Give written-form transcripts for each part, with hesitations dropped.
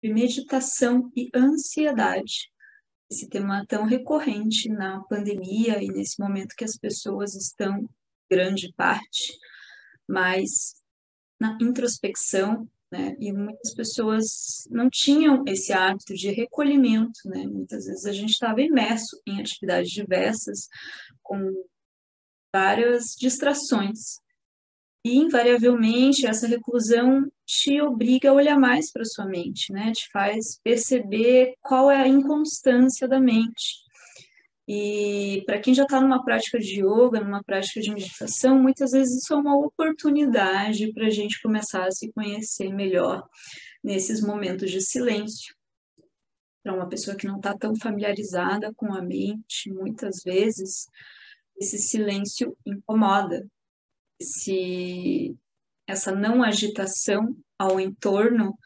Meditação e ansiedade. Esse tema tão recorrente na pandemia e nesse momento que as pessoas estão, grande parte, mais na introspecção, né? E muitas pessoas não tinham esse hábito de recolhimento, né? Muitas vezes a gente estava imerso em atividades diversas, com várias distrações. E, invariavelmente, essa reclusão te obriga a olhar mais para sua mente, né? Te faz perceber qual é a inconstância da mente. E para quem já está numa prática de yoga, numa prática de meditação, muitas vezes isso é uma oportunidade para a gente começar a se conhecer melhor nesses momentos de silêncio. Para uma pessoa que não está tão familiarizada com a mente, muitas vezes esse silêncio incomoda. Essa não agitação ao entorno,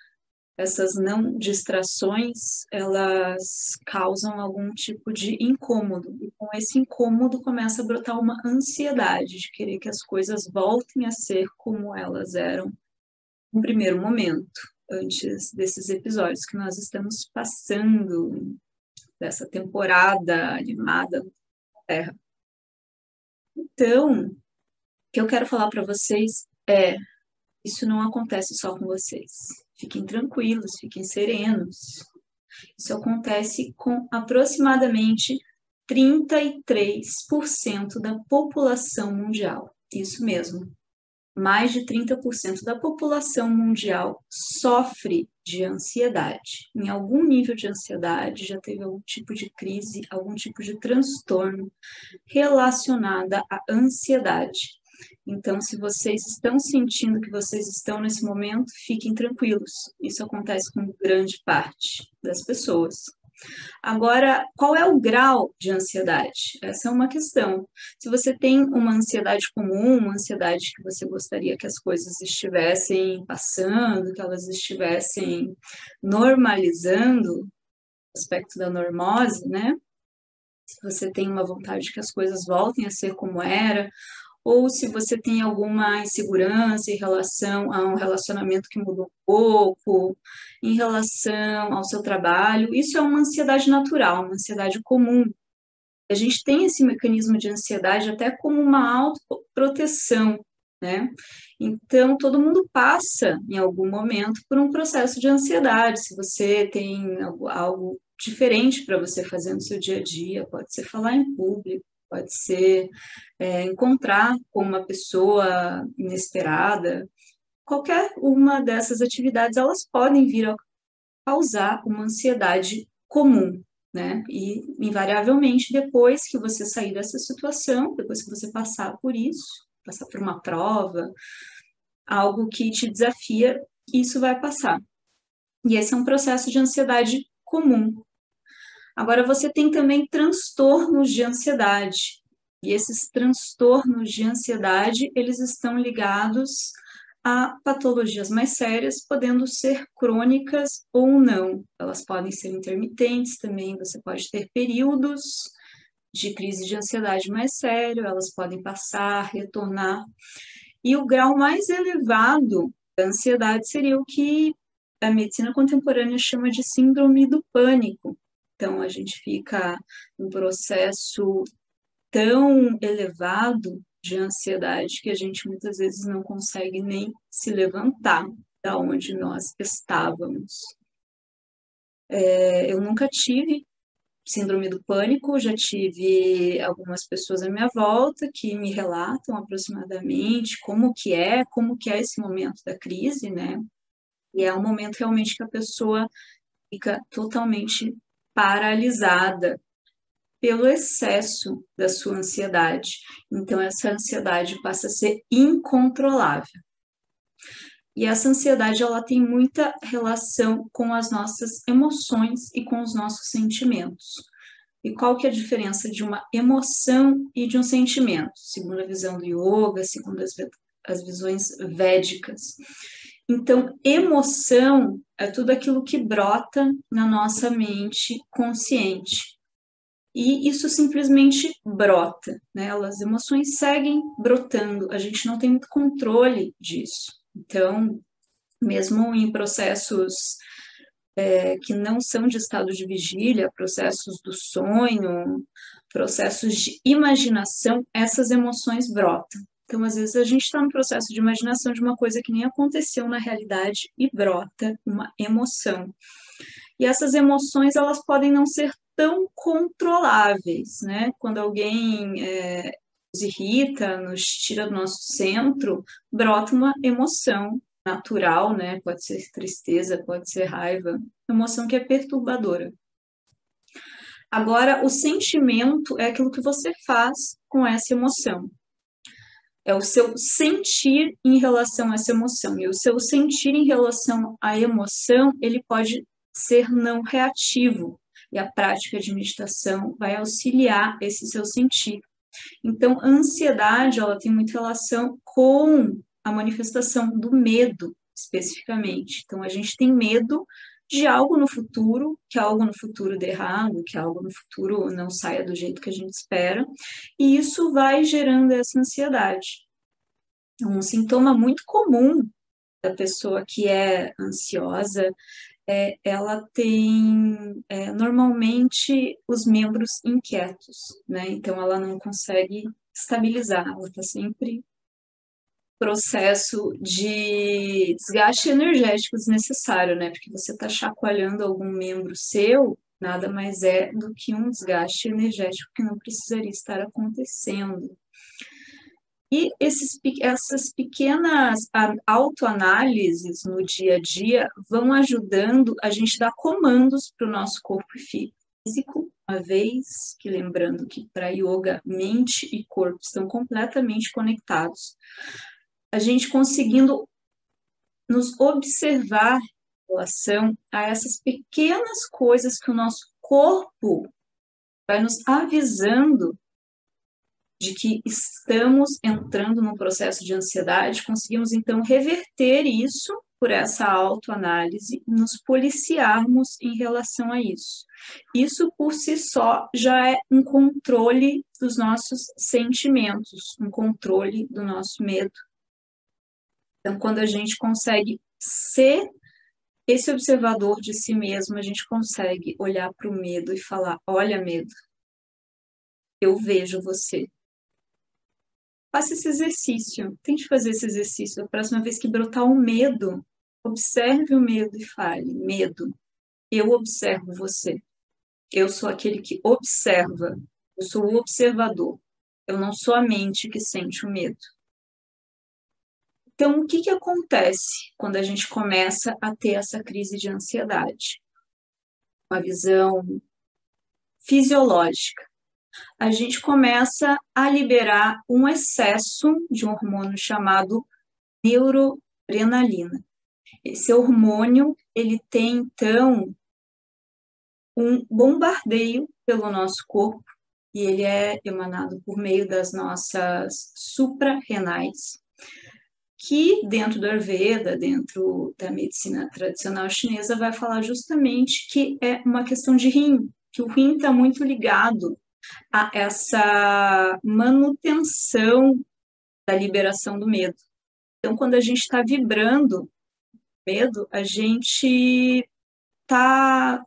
essas não distrações, elas causam algum tipo de incômodo. E com esse incômodo começa a brotar uma ansiedade de querer que as coisas voltem a ser como elas eram no primeiro momento, antes desses episódios que nós estamos passando, dessa temporada animada na Terra. Então, o que eu quero falar para vocês é: isso não acontece só com vocês. Fiquem tranquilos, fiquem serenos. Isso acontece com aproximadamente 33% da população mundial. Isso mesmo. Mais de 30% da população mundial sofre de ansiedade. Em algum nível de ansiedade, já teve algum tipo de crise, algum tipo de transtorno relacionada à ansiedade. Então, se vocês estão sentindo que vocês estão nesse momento, fiquem tranquilos. Isso acontece com grande parte das pessoas. Agora, qual é o grau de ansiedade? Essa é uma questão. Se você tem uma ansiedade comum, uma ansiedade que você gostaria que as coisas estivessem passando, que elas estivessem normalizando, o aspecto da normose, né? Se você tem uma vontade que as coisas voltem a ser como era, ou se você tem alguma insegurança em relação a um relacionamento que mudou um pouco, em relação ao seu trabalho, isso é uma ansiedade natural, uma ansiedade comum. A gente tem esse mecanismo de ansiedade até como uma autoproteção, né? Então, todo mundo passa, em algum momento, por um processo de ansiedade. Se você tem algo diferente para você fazer no seu dia a dia, pode ser falar em público, pode ser encontrar com uma pessoa inesperada. Qualquer uma dessas atividades, elas podem vir a causar uma ansiedade comum, né? E, invariavelmente, depois que você sair dessa situação, depois que você passar por isso, passar por uma prova, algo que te desafia, isso vai passar. E esse é um processo de ansiedade comum. Agora, você tem também transtornos de ansiedade. E esses transtornos de ansiedade, eles estão ligados a patologias mais sérias, podendo ser crônicas ou não. Elas podem ser intermitentes também, você pode ter períodos de crise de ansiedade mais sério, elas podem passar, retornar. E o grau mais elevado da ansiedade seria o que a medicina contemporânea chama de síndrome do pânico. Então, a gente fica num processo tão elevado de ansiedade que a gente muitas vezes não consegue nem se levantar da onde nós estávamos. Eu nunca tive síndrome do pânico, já tive algumas pessoas à minha volta que me relatam aproximadamente como que é esse momento da crise, né? E é um momento realmente que a pessoa fica totalmente paralisada pelo excesso da sua ansiedade. Então, essa ansiedade passa a ser incontrolável. E essa ansiedade, ela tem muita relação com as nossas emoções e com os nossos sentimentos. E qual que é a diferença de uma emoção e de um sentimento? Segundo a visão do yoga, segundo as visões védicas. Então, emoção é tudo aquilo que brota na nossa mente consciente. E isso simplesmente brota, né? As emoções seguem brotando, a gente não tem muito controle disso. Então, mesmo em processos que não são de estado de vigília, processos do sonho, processos de imaginação, essas emoções brotam. Então, às vezes, a gente está no processo de imaginação de uma coisa que nem aconteceu na realidade e brota uma emoção. E essas emoções, elas podem não ser tão controláveis, né? Quando alguém nos irrita, nos tira do nosso centro, brota uma emoção natural, né? Pode ser tristeza, pode ser raiva, emoção que é perturbadora. Agora, o sentimento é aquilo que você faz com essa emoção. É o seu sentir em relação a essa emoção. E o seu sentir em relação à emoção, ele pode ser não reativo. E a prática de meditação vai auxiliar esse seu sentir. Então, a ansiedade, ela tem muita relação com a manifestação do medo, especificamente. Então, a gente tem medo de algo no futuro, que algo no futuro dê errado, que algo no futuro não saia do jeito que a gente espera, e isso vai gerando essa ansiedade. Um sintoma muito comum da pessoa que é ansiosa ela tem normalmente os membros inquietos, né? Então ela não consegue estabilizar, ela está sempre processo de desgaste energético desnecessário, né? Porque você está chacoalhando algum membro seu, nada mais é do que um desgaste energético que não precisaria estar acontecendo. E essas pequenas autoanálises no dia a dia vão ajudando a gente a dar comandos para o nosso corpo físico, uma vez que lembrando que para yoga, mente e corpo estão completamente conectados. A gente conseguindo nos observar em relação a essas pequenas coisas que o nosso corpo vai nos avisando de que estamos entrando num processo de ansiedade, conseguimos então reverter isso por essa autoanálise, nos policiarmos em relação a isso. Isso por si só já é um controle dos nossos sentimentos, um controle do nosso medo. Então, quando a gente consegue ser esse observador de si mesmo, a gente consegue olhar para o medo e falar: olha, medo, eu vejo você. Faça esse exercício, tente fazer esse exercício. A próxima vez que brotar um medo, observe o medo e fale: medo, eu observo você. Eu sou aquele que observa, eu sou o observador. Eu não sou a mente que sente o medo. Então, o que acontece quando a gente começa a ter essa crise de ansiedade? Uma visão fisiológica. A gente começa a liberar um excesso de um hormônio chamado neuroadrenalina. Esse hormônio, ele tem, então, um bombardeio pelo nosso corpo e ele é emanado por meio das nossas suprarrenais, que dentro do Ayurveda, dentro da medicina tradicional chinesa, vai falar justamente que é uma questão de rim, que o rim está muito ligado a essa manutenção da liberação do medo. Então, quando a gente está vibrando medo, a gente está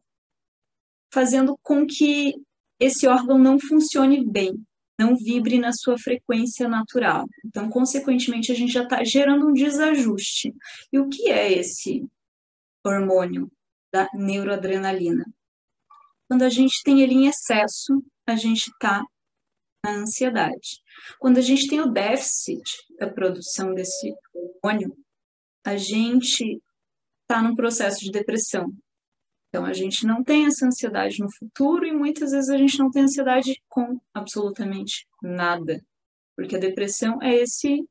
fazendo com que esse órgão não funcione bem, não vibre na sua frequência natural. Então, consequentemente, a gente já está gerando um desajuste. E o que é esse hormônio da neuroadrenalina? Quando a gente tem ele em excesso, a gente está na ansiedade. Quando a gente tem o déficit da produção desse hormônio, a gente está num processo de depressão. Então, a gente não tem essa ansiedade no futuro e muitas vezes a gente não tem ansiedade com absolutamente nada. Porque a depressão é esse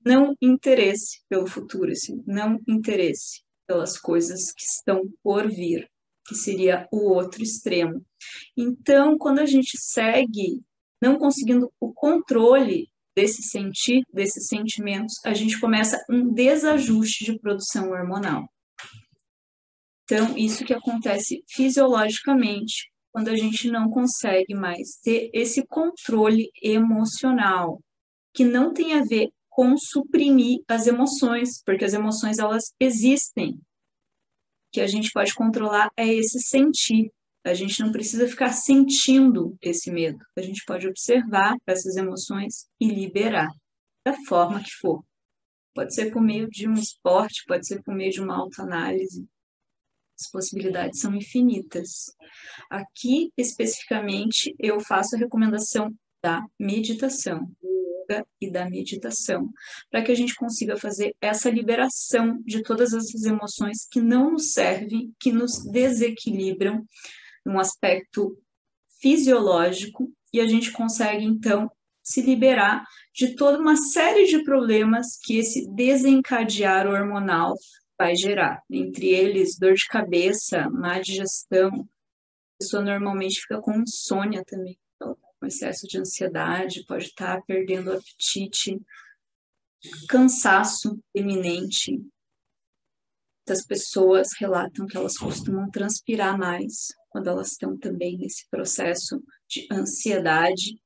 não interesse pelo futuro, esse não interesse pelas coisas que estão por vir, que seria o outro extremo. Então, quando a gente segue não conseguindo o controle desse sentir, desses sentimentos, a gente começa um desajuste de produção hormonal. Então, isso que acontece fisiologicamente, quando a gente não consegue mais ter esse controle emocional, que não tem a ver com suprimir as emoções, porque as emoções, elas existem. que a gente pode controlar é esse sentir. A gente não precisa ficar sentindo esse medo. A gente pode observar essas emoções e liberar, da forma que for. Pode ser por meio de um esporte, pode ser por meio de uma autoanálise. As possibilidades são infinitas. Aqui, especificamente, eu faço a recomendação da meditação, do yoga e da meditação, para que a gente consiga fazer essa liberação de todas essas emoções que não nos servem, que nos desequilibram num aspecto fisiológico, e a gente consegue, então, se liberar de toda uma série de problemas que esse desencadear hormonal vai gerar. Entre eles, dor de cabeça, má digestão, a pessoa normalmente fica com insônia também, com excesso de ansiedade, pode estar perdendo o apetite, cansaço iminente. Muitas pessoas relatam que elas costumam transpirar mais quando elas estão também nesse processo de ansiedade.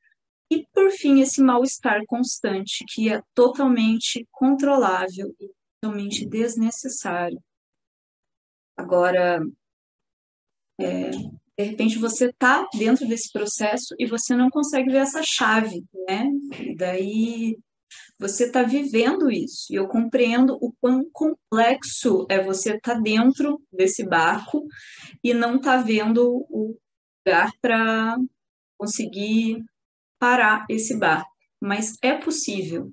E, por fim, esse mal-estar constante, que é totalmente controlável e totalmente desnecessário. Agora, de repente, você está dentro desse processo e você não consegue ver essa chave, né? E daí você está vivendo isso. E eu compreendo o quão complexo é você estar dentro desse barco e não estar vendo o lugar para conseguir parar esse barco. Mas é possível.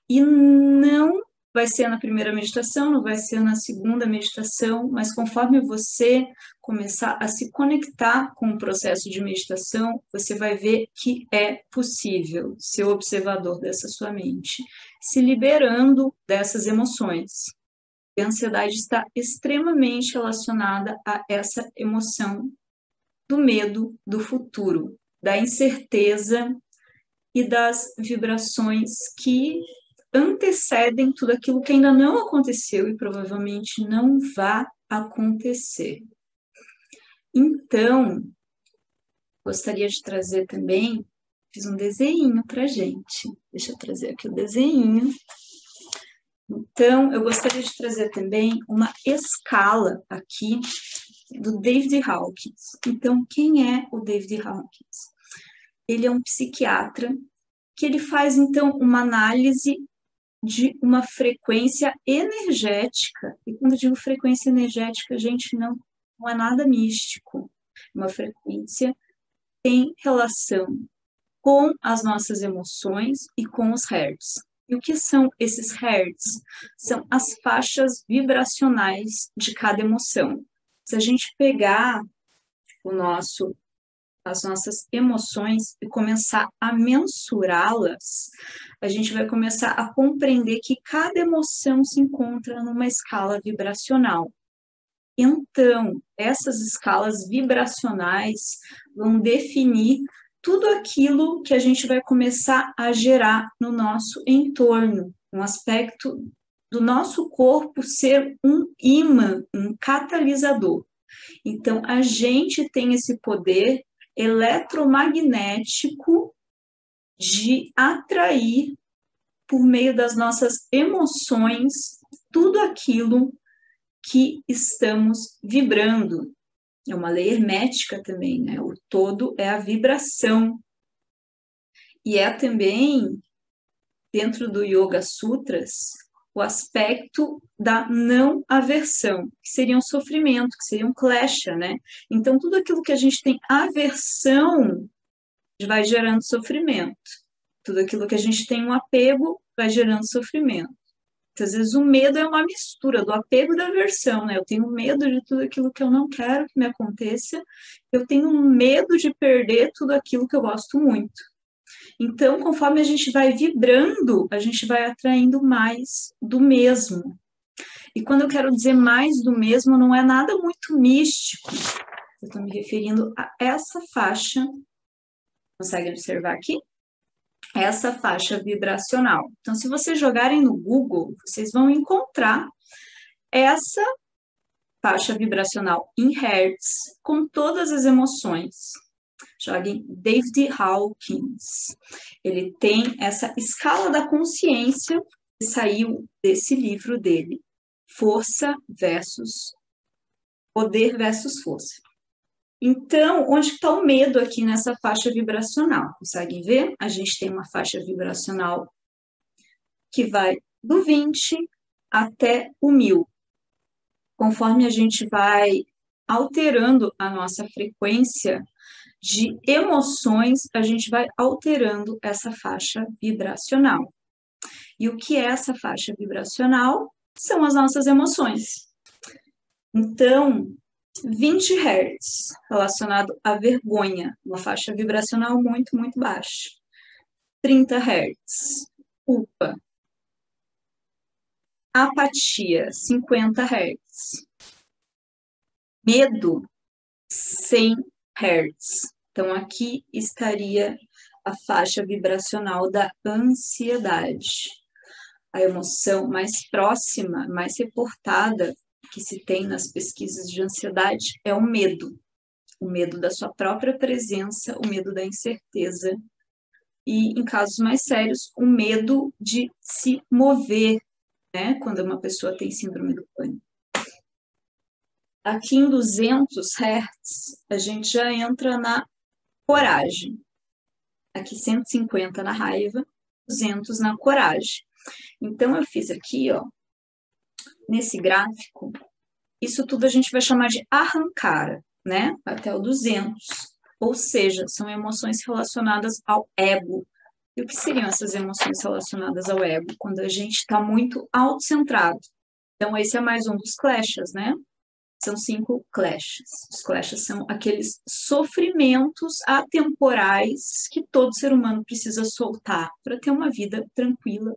E não vai ser na primeira meditação, não vai ser na segunda meditação, mas conforme você começar a se conectar com o processo de meditação, você vai ver que é possível ser o observador dessa sua mente, se liberando dessas emoções. A ansiedade está extremamente relacionada a essa emoção do medo do futuro, da incerteza e das vibrações que antecedem tudo aquilo que ainda não aconteceu e provavelmente não vai acontecer. Então, gostaria de trazer também, fiz um desenho para gente. Deixa eu trazer aqui o desenho. Então, eu gostaria de trazer também uma escala aqui do David Hawkins. Então, quem é o David Hawkins? Ele é um psiquiatra que ele faz, então, uma análise de uma frequência energética. E quando eu digo frequência energética, gente, não é nada místico. Uma frequência tem relação com as nossas emoções e com os hertz. E o que são esses hertz? São as faixas vibracionais de cada emoção. Se a gente pegar as nossas emoções e começar a mensurá-las, a gente vai começar a compreender que cada emoção se encontra numa escala vibracional. Então, essas escalas vibracionais vão definir tudo aquilo que a gente vai começar a gerar no nosso entorno, um aspecto do nosso corpo ser um imã, um catalisador. Então, a gente tem esse poder eletromagnético de atrair, por meio das nossas emoções, tudo aquilo que estamos vibrando. É uma lei hermética também, né? O todo é a vibração. E é também, dentro do Yoga Sutras, o aspecto da não aversão, que seria um sofrimento, que seria um klesha, né? Então, tudo aquilo que a gente tem aversão vai gerando sofrimento. Tudo aquilo que a gente tem um apego vai gerando sofrimento. Às vezes o medo é uma mistura do apego e da aversão, né? Eu tenho medo de tudo aquilo que eu não quero que me aconteça, eu tenho medo de perder tudo aquilo que eu gosto muito. Então, conforme a gente vai vibrando, a gente vai atraindo mais do mesmo. E quando eu quero dizer mais do mesmo, não é nada muito místico. Eu estou me referindo a essa faixa. Consegue observar aqui? Essa faixa vibracional. Então, se vocês jogarem no Google, vocês vão encontrar essa faixa vibracional em hertz com todas as emoções. Joguem David Hawkins. Ele tem essa escala da consciência que saiu desse livro dele, Força versus Poder versus força. Então, onde está o medo aqui nessa faixa vibracional? Conseguem ver? A gente tem uma faixa vibracional que vai do 20 até o 1000. Conforme a gente vai alterando a nossa frequência de emoções, a gente vai alterando essa faixa vibracional. E o que é essa faixa vibracional? São as nossas emoções. Então, 20 Hz relacionado à vergonha, uma faixa vibracional muito, muito baixa. 30 Hz, culpa. Apatia, 50 Hz. Medo, 100 Hz. Então, aqui estaria a faixa vibracional da ansiedade. A emoção mais próxima, mais reportada que se tem nas pesquisas de ansiedade é o medo. O medo da sua própria presença, o medo da incerteza. E, em casos mais sérios, o medo de se mover, né? Quando uma pessoa tem síndrome do pânico. Aqui em 200 Hz, a gente já entra na coragem. Aqui 150 na raiva, 200 na coragem. Então, eu fiz aqui, ó, nesse gráfico, isso tudo a gente vai chamar de arrancara, né? Até o 200. Ou seja, são emoções relacionadas ao ego. E o que seriam essas emoções relacionadas ao ego? Quando a gente está muito autocentrado. Então, esse é mais um dos clashes, né? São 5 clashes. Os clashes são aqueles sofrimentos atemporais que todo ser humano precisa soltar para ter uma vida tranquila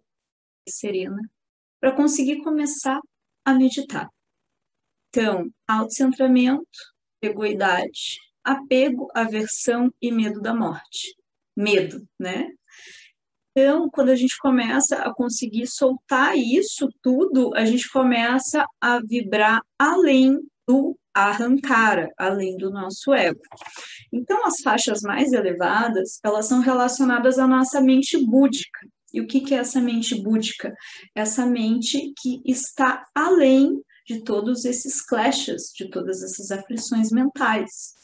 e serena, para conseguir começar a meditar. Então, autocentramento, egoidade, apego, aversão e medo da morte. Medo, né? Então, quando a gente começa a conseguir soltar isso tudo, a gente começa a vibrar além do arrancara, além do nosso ego. Então, as faixas mais elevadas, elas são relacionadas à nossa mente búdica. E o que é essa mente búdica? Essa mente que está além de todos esses clashes, de todas essas aflições mentais.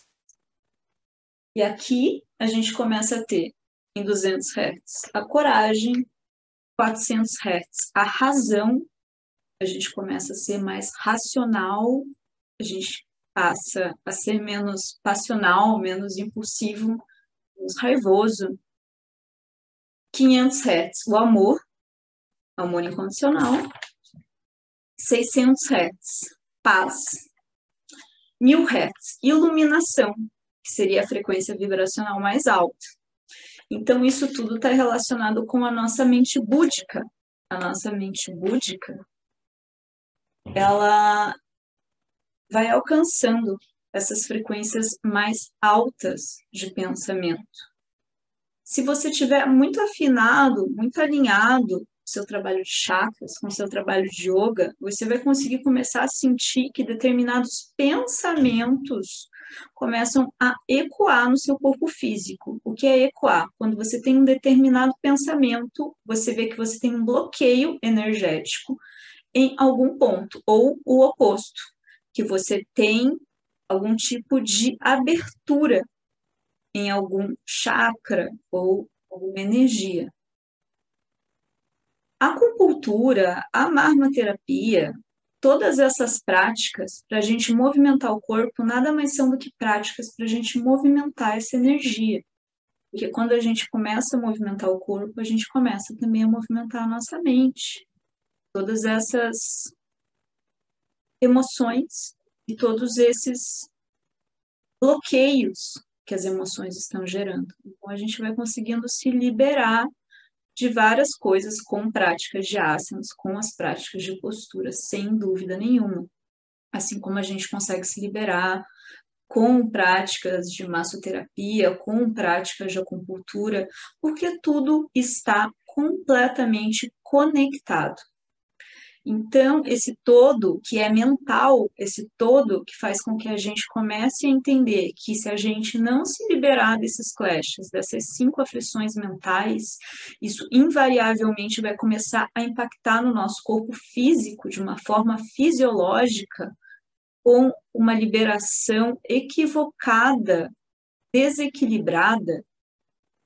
E aqui a gente começa a ter, em 200 Hz, a coragem, 400 Hz, a razão, a gente começa a ser mais racional, a gente passa a ser menos passional, menos impulsivo, menos raivoso. 500 Hz, o amor incondicional. 600 Hz, paz. 1000 Hz, iluminação, que seria a frequência vibracional mais alta. Então, isso tudo está relacionado com a nossa mente búdica. A nossa mente búdica, ela vai alcançando essas frequências mais altas de pensamento. Se você tiver muito afinado, muito alinhado com o seu trabalho de chakras, com o seu trabalho de yoga, você vai conseguir começar a sentir que determinados pensamentos começam a ecoar no seu corpo físico. O que é ecoar? Quando você tem um determinado pensamento, você vê que você tem um bloqueio energético em algum ponto, ou o oposto, que você tem algum tipo de abertura em algum chakra ou alguma energia. A acupuntura, a marmoterapia, todas essas práticas para a gente movimentar o corpo nada mais são do que práticas para a gente movimentar essa energia. Porque quando a gente começa a movimentar o corpo, a gente começa também a movimentar a nossa mente. Todas essas emoções e todos esses bloqueios que as emoções estão gerando. Então, a gente vai conseguindo se liberar de várias coisas com práticas de asanas, com as práticas de postura, sem dúvida nenhuma. Assim como a gente consegue se liberar com práticas de massoterapia, com práticas de acupuntura, porque tudo está completamente conectado. Então, esse todo que é mental, esse todo que faz com que a gente comece a entender que se a gente não se liberar desses clashes, dessas 5 aflições mentais, isso invariavelmente vai começar a impactar no nosso corpo físico de uma forma fisiológica com uma liberação equivocada, desequilibrada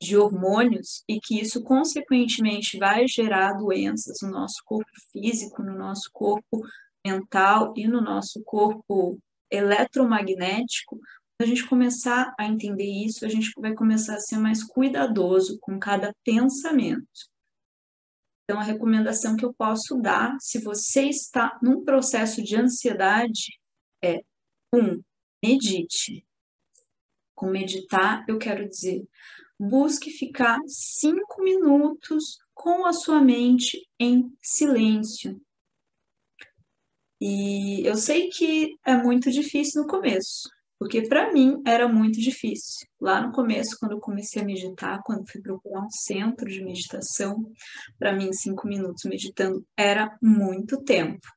de hormônios e que isso, consequentemente, vai gerar doenças no nosso corpo físico, no nosso corpo mental e no nosso corpo eletromagnético, quando a gente começar a entender isso, a gente vai começar a ser mais cuidadoso com cada pensamento. Então, a recomendação que eu posso dar, se você está num processo de ansiedade, é: 1. Medite. Com meditar, eu quero dizer, busque ficar 5 minutos com a sua mente em silêncio. E eu sei que é muito difícil no começo, porque para mim era muito difícil. Lá no começo, quando eu comecei a meditar, quando fui procurar um centro de meditação, para mim 5 minutos meditando era muito tempo.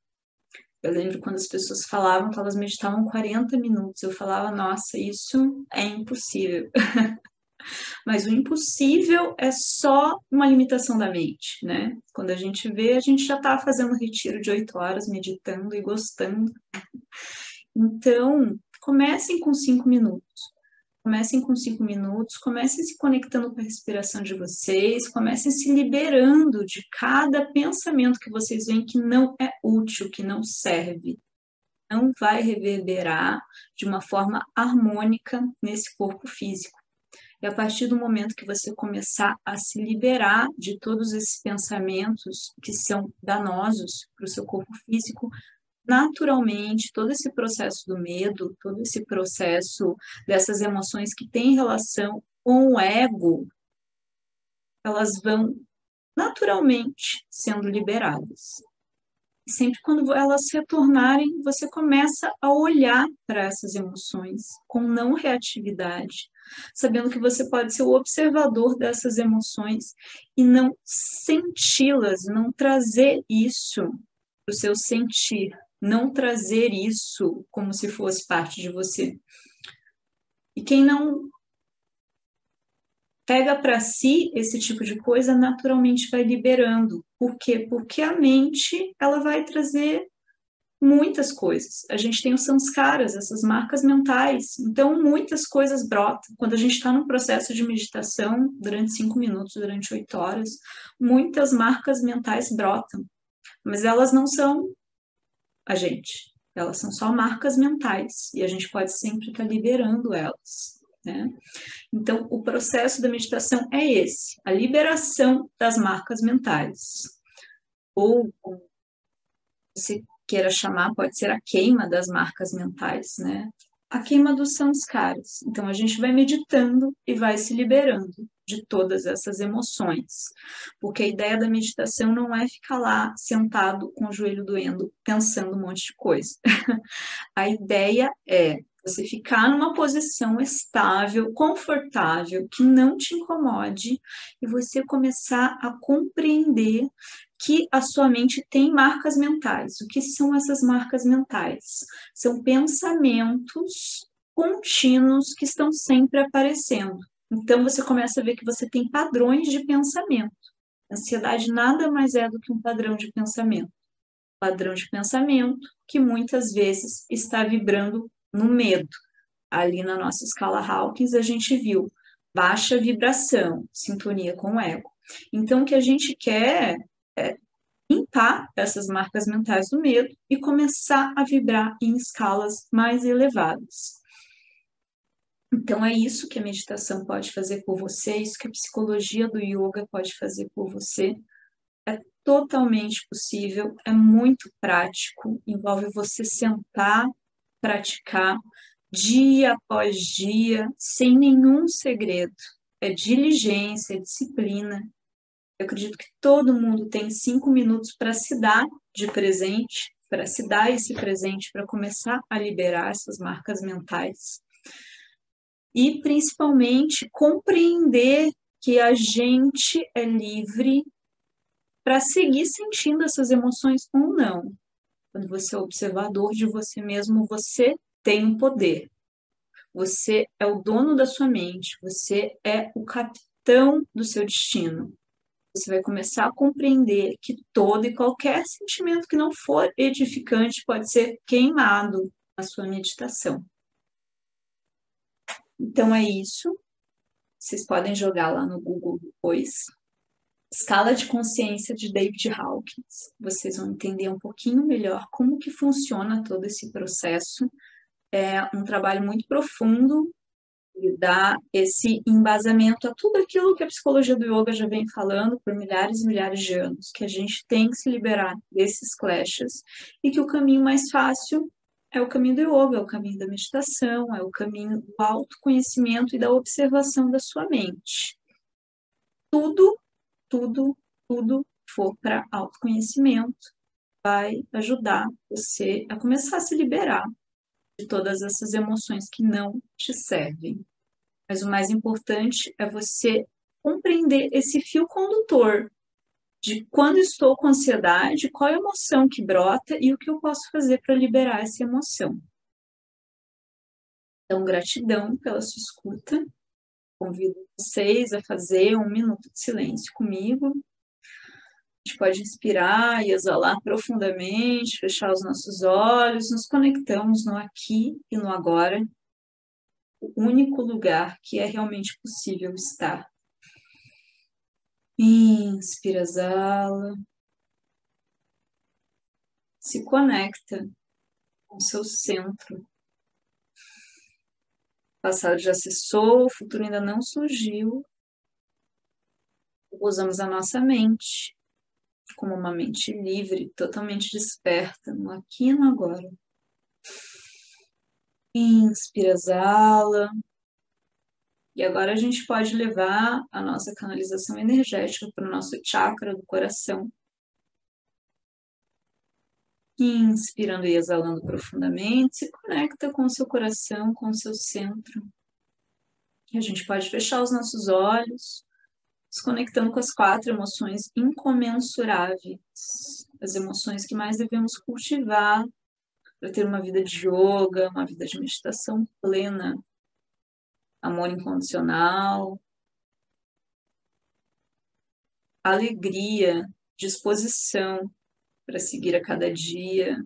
Eu lembro quando as pessoas falavam que elas meditavam 40 minutos, eu falava, nossa, isso é impossível. Mas o impossível é só uma limitação da mente, né? Quando a gente vê, a gente já está fazendo um retiro de 8 horas, meditando e gostando. Então, comecem com 5 minutos. Comecem com 5 minutos, comecem se conectando com a respiração de vocês, comecem se liberando de cada pensamento que vocês veem que não é útil, que não serve. Não vai reverberar de uma forma harmônica nesse corpo físico. E a partir do momento que você começar a se liberar de todos esses pensamentos que são danosos para o seu corpo físico, naturalmente, todo esse processo do medo, todo esse processo dessas emoções que têm relação com o ego, elas vão naturalmente sendo liberadas. E sempre quando elas retornarem, você começa a olhar para essas emoções com não reatividade, sabendo que você pode ser o observador dessas emoções e não senti-las, não trazer isso para o seu sentir, não trazer isso como se fosse parte de você. E quem não pega para si esse tipo de coisa, naturalmente vai liberando. Por quê? Porque a mente, ela vai trazer muitas coisas. A gente tem os samskaras, essas marcas mentais. Então, muitas coisas brotam. Quando a gente está no processo de meditação, durante 5 minutos, durante 8 horas, muitas marcas mentais brotam. Mas elas não são a gente. Elas são só marcas mentais. E a gente pode sempre estar liberando elas, né? Então, o processo da meditação é esse, a liberação das marcas mentais. Ou, como você queira chamar, pode ser a queima das marcas mentais, né? A queima dos samskaras. Então, a gente vai meditando e vai se liberando de todas essas emoções. Porque a ideia da meditação não é ficar lá sentado com o joelho doendo, pensando um monte de coisa. A ideia é você ficar numa posição estável, confortável, que não te incomode, e você começar a compreender que a sua mente tem marcas mentais. O que são essas marcas mentais? São pensamentos contínuos que estão sempre aparecendo. Então, você começa a ver que você tem padrões de pensamento. Ansiedade nada mais é do que um padrão de pensamento. Padrão de pensamento que muitas vezes está vibrando no medo. Ali na nossa escala Hawkins, a gente viu baixa vibração, sintonia com o ego. Então, o que a gente quer é limpar essas marcas mentais do medo e começar a vibrar em escalas mais elevadas. Então, é isso que a meditação pode fazer por você, isso que a psicologia do yoga pode fazer por você. É totalmente possível, é muito prático, envolve você sentar, praticar dia após dia, sem nenhum segredo. É diligência, é disciplina. Eu acredito que todo mundo tem 5 minutos para se dar de presente, para se dar esse presente, para começar a liberar essas marcas mentais. E, principalmente, compreender que a gente é livre para seguir sentindo essas emoções ou não. Quando você é observador de você mesmo, você tem um poder. Você é o dono da sua mente, você é o capitão do seu destino. Você vai começar a compreender que todo e qualquer sentimento que não for edificante pode ser queimado na sua meditação. Então é isso. Vocês podem jogar lá no Google depois. Escala de consciência de David Hawkins. Vocês vão entender um pouquinho melhor como que funciona todo esse processo. É um trabalho muito profundo e dá esse embasamento a tudo aquilo que a psicologia do yoga já vem falando por milhares e milhares de anos, que a gente tem que se liberar desses clashes e que o caminho mais fácil é o caminho do yoga, é o caminho da meditação, é o caminho do autoconhecimento e da observação da sua mente. Tudo for para autoconhecimento vai ajudar você a começar a se liberar de todas essas emoções que não te servem. Mas o mais importante é você compreender esse fio condutor de quando estou com ansiedade, qual é a emoção que brota e o que eu posso fazer para liberar essa emoção. Então, gratidão pela sua escuta. Convido vocês a fazer 1 minuto de silêncio comigo. A gente pode inspirar e exalar profundamente, fechar os nossos olhos, nos conectamos no aqui e no agora, o único lugar que é realmente possível estar. Inspira, exala. Se conecta com o seu centro. O passado já cessou, o futuro ainda não surgiu. Usamos a nossa mente como uma mente livre, totalmente desperta, no aqui e no agora. Inspira, exala. E agora a gente pode levar a nossa canalização energética para o nosso chakra do coração. Inspirando e exalando profundamente, se conecta com o seu coração, com o seu centro. E a gente pode fechar os nossos olhos, se conectando com as 4 emoções incomensuráveis, as emoções que mais devemos cultivar para ter uma vida de yoga, uma vida de meditação plena, amor incondicional, alegria, disposição para seguir a cada dia,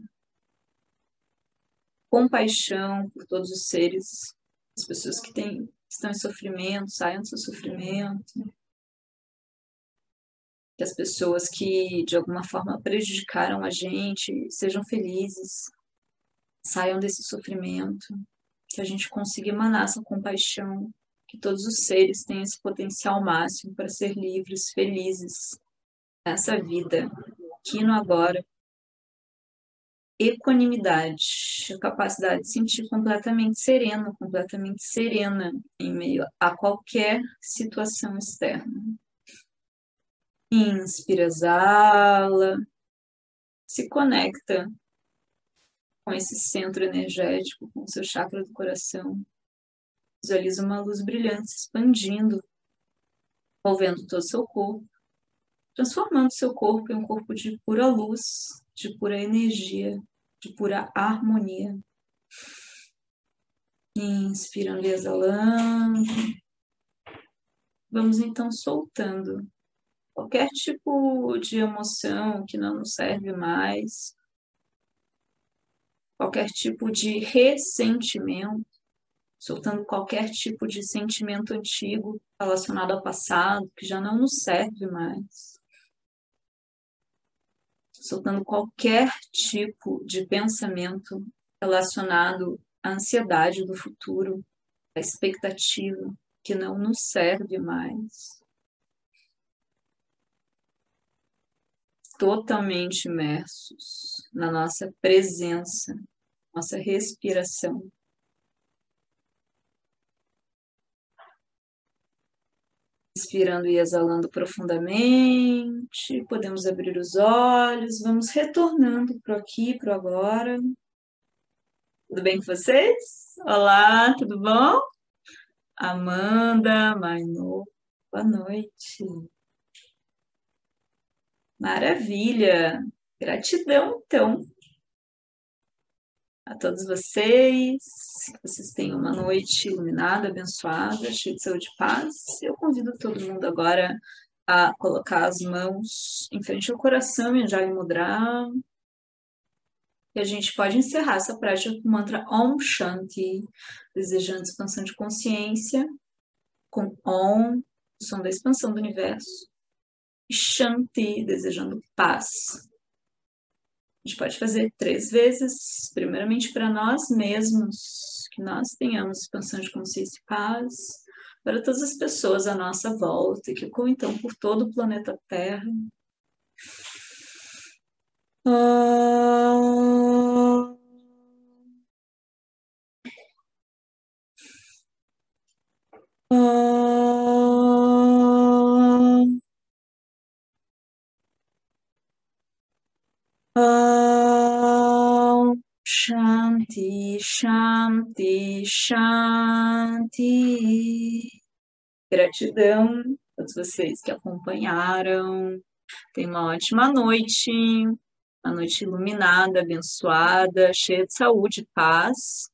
compaixão por todos os seres, as pessoas que estão em sofrimento, saiam do seu sofrimento, que as pessoas que de alguma forma prejudicaram a gente sejam felizes, saiam desse sofrimento, que a gente consiga emanar essa compaixão, que todos os seres tenham esse potencial máximo para ser livres, felizes nessa vida, aqui no agora. Equanimidade, a capacidade de sentir completamente sereno, completamente serena em meio a qualquer situação externa. Inspira, exala, se conecta com esse centro energético, com o seu chakra do coração. Visualiza uma luz brilhante se expandindo, envolvendo todo o seu corpo, transformando seu corpo em um corpo de pura luz, de pura energia, de pura harmonia. Inspirando e exalando. Vamos então soltando qualquer tipo de emoção que não nos serve mais, qualquer tipo de ressentimento, soltando qualquer tipo de sentimento antigo relacionado ao passado, que já não nos serve mais. Soltando qualquer tipo de pensamento relacionado à ansiedade do futuro, à expectativa, que não nos serve mais. Totalmente imersos na nossa presença, nossa respiração. Inspirando e exalando profundamente, podemos abrir os olhos, vamos retornando para aqui, para agora. Tudo bem com vocês? Olá, tudo bom? Amanda, Mainu, boa noite. Maravilha! Gratidão, então, a todos vocês. Que vocês tenham uma noite iluminada, abençoada, cheia de saúde e paz. Eu convido todo mundo agora a colocar as mãos em frente ao coração em Anjali Mudra. E a gente pode encerrar essa prática com o mantra Om Shanti, desejando expansão de consciência, com Om, o som da expansão do universo, e Shanti, desejando paz. A gente pode fazer 3 vezes, primeiramente para nós mesmos, que nós tenhamos expansão de consciência e paz, para todas as pessoas à nossa volta, que ecoam então por todo o planeta Terra. Shanti, Shanti, Shanti. Gratidão a todos vocês que acompanharam. Tenham uma ótima noite, uma noite iluminada, abençoada, cheia de saúde e paz.